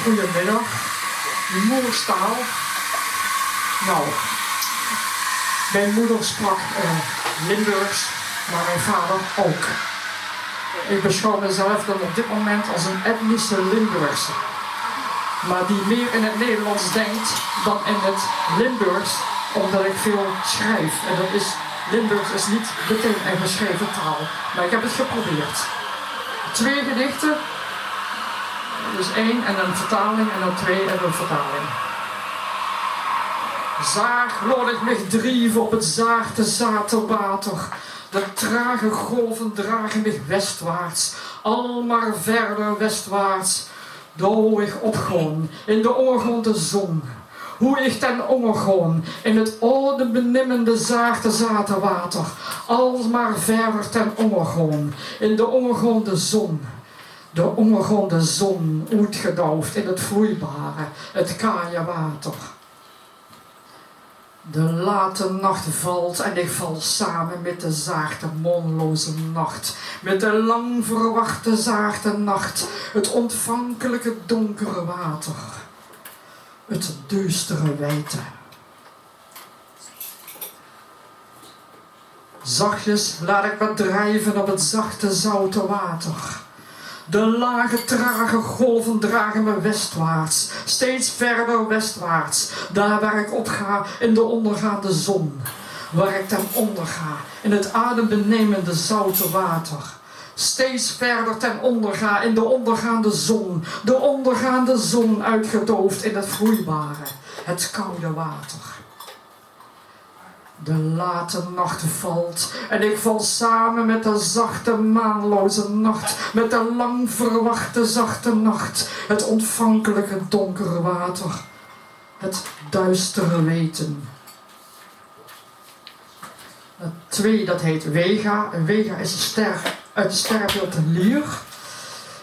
Goedemiddag. Moederstaal. Nou, mijn moeder sprak Limburgs, maar mijn vader ook. Ik beschouw mezelf dan op dit moment als een etnische Limburgse. Maar die meer in het Nederlands denkt dan in het Limburgs, omdat ik veel schrijf. En dat is, Limburgs is niet meteen een geschreven taal, maar ik heb het geprobeerd. 2 gedichten, dus 1 en een vertaling en dan 2 en een vertaling. Zaag laat ik mich drieven op het zaarte zaterwater. De trage golven dragen mich westwaarts, al maar verder westwaarts. Doe ik opgaan in de oorgonde zon. Hoe ik ten ondergaan in het oude benimmende zaarte zaterwater, al maar verder ten ondergaan in de ondergaande zon. De ondergaande zon uitgedoofd in het vloeibare, het kaaie water. De late nacht valt en ik val samen met de zaarte moonloze nacht. Met de lang verwachte zaarte nacht. Het ontvankelijke donkere water. Het duistere wijte. Zachtjes laat ik me drijven op het zachte zoute water. De lage, trage golven dragen me westwaarts, steeds verder westwaarts, daar waar ik opga in de ondergaande zon, waar ik ten onder ga in het adembenemende zoute water, steeds verder ten onder ga in de ondergaande zon uitgedoofd in het vloeibare, het koude water. De late nacht valt en ik val samen met de zachte maanloze nacht, met de lang verwachte zachte nacht, het ontvankelijke donkere water, het duistere weten. Het 2 dat heet Vega. En Vega is een ster uit het sterrenbeeld de Lier.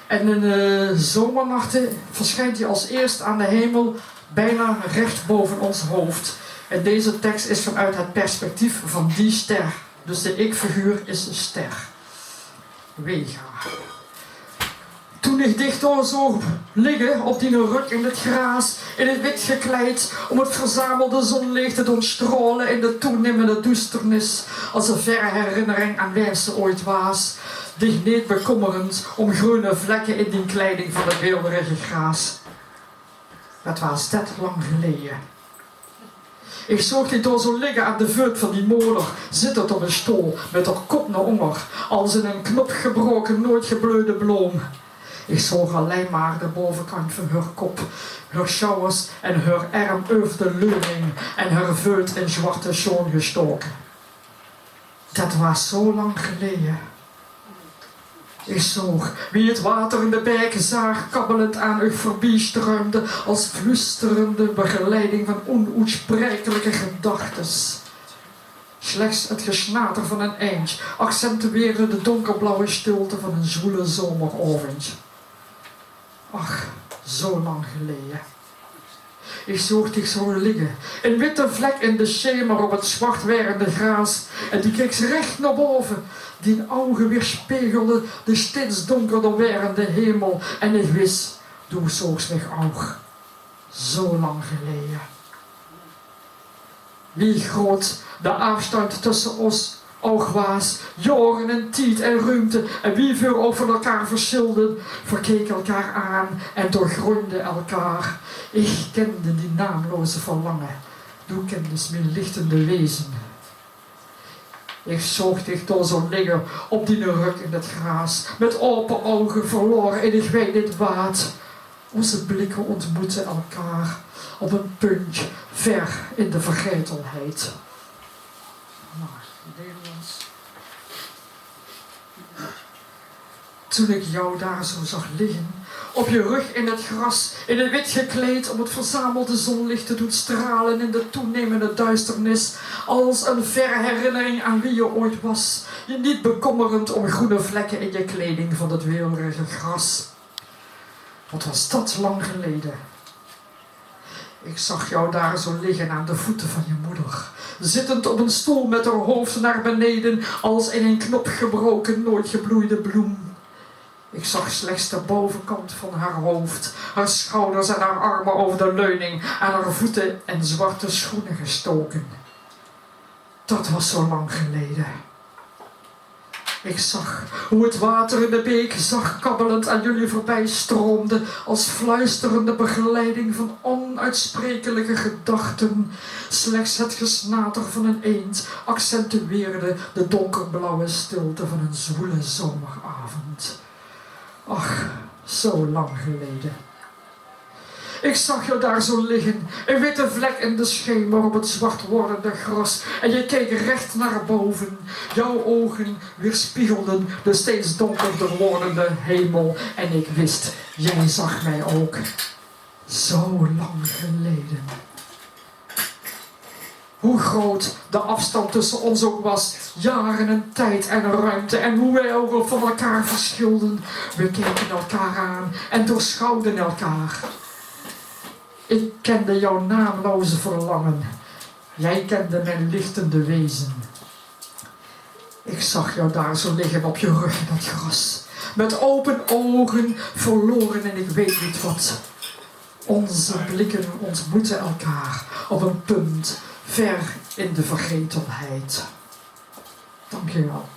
En in de zomernachten verschijnt hij als eerst aan de hemel bijna recht boven ons hoofd. En deze tekst is vanuit het perspectief van die ster. Dus de ik-figuur is een ster. Vega. Toen ik dicht door zo liggen op die rug in het gras, in het wit gekleed, om het verzamelde zonlicht te doen stralen in de toenemende duisternis, als een verre herinnering aan waar ze ooit was, dicht niet bekommerend om groene vlekken in die kleiding van het weelderige gras. Dat was 30 lang geleden. Ik zag die door zo liggen aan de voet van die moeder, zittend op een stoel, met haar kop naar onder, als in een knop gebroken, nooit gebloeide bloem. Ik zag alleen maar de bovenkant van haar kop, haar schouwers en haar arm over de leuning en haar voet in zwarte schoen gestoken. Dat was zo lang geleden. Ik zag wie het water in de beken zag, kabbelend aan u voorbij stroomde, als fluisterende begeleiding van onuitsprekelijke gedachtes. Slechts het gesnater van een eend accentueerde de donkerblauwe stilte van een zwoele zomeravond. Ach, zo lang geleden. Ik zag dich zo liggen, een witte vlek in de schemer op het zwart werende gras, en die keek recht naar boven. Die ogen weerspiegelden de steeds donkerder werdende hemel, en ik wist, du zoogst mich auch. Zo lang geleden. Wie groot de afstand tussen ons ook was, jaren en tijd en ruimte, en wie veel over elkaar verschilden, verkeken elkaar aan en doorgroeiden elkaar. Ik kende die naamloze verlangen, du kendes mijn lichtende wezen. Ik zocht dich door zo liggen op die rug in het gras, met open ogen verloren in ik weet niet wat. Onze blikken ontmoetten elkaar op een punt ver in de vergetelheid. Nou, Nederlands. Toen ik jou daar zo zag liggen, op je rug in het gras, in het wit gekleed, om het verzamelde zonlicht te doen stralen in de toenemende duisternis, als een verre herinnering aan wie je ooit was, je niet bekommerend om groene vlekken in je kleding van het weelderige gras. Wat was dat lang geleden? Ik zag jou daar zo liggen aan de voeten van je moeder, zittend op een stoel met haar hoofd naar beneden, als in een knop gebroken, nooit gebloeide bloem. Ik zag slechts de bovenkant van haar hoofd, haar schouders en haar armen over de leuning, aan haar voeten en zwarte schoenen gestoken. Dat was zo lang geleden. Ik zag hoe het water in de beek zacht kabbelend aan jullie voorbij stroomde, als fluisterende begeleiding van onuitsprekelijke gedachten. Slechts het gesnater van een eend accentueerde de donkerblauwe stilte van een zwoele zomeravond. Ach, zo lang geleden. Ik zag jou daar zo liggen, een witte vlek in de schemer op het zwart wordende gras, en je keek recht naar boven. Jouw ogen weerspiegelden de steeds donkerder wordende hemel, en ik wist, jij zag mij ook. Zo lang geleden. Hoe groot de afstand tussen ons ook was, jaren en tijd en ruimte, en hoe wij ook van elkaar verschilden. We keken elkaar aan en doorschouwden elkaar. Ik kende jouw naamloze verlangen. Jij kende mijn lichtende wezen. Ik zag jou daar zo liggen op je rug in dat gras. Met open ogen, verloren en ik weet niet wat. Onze blikken ontmoetten elkaar op een punt ver in de vergetelheid. Dank je wel.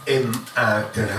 In Uiteraard.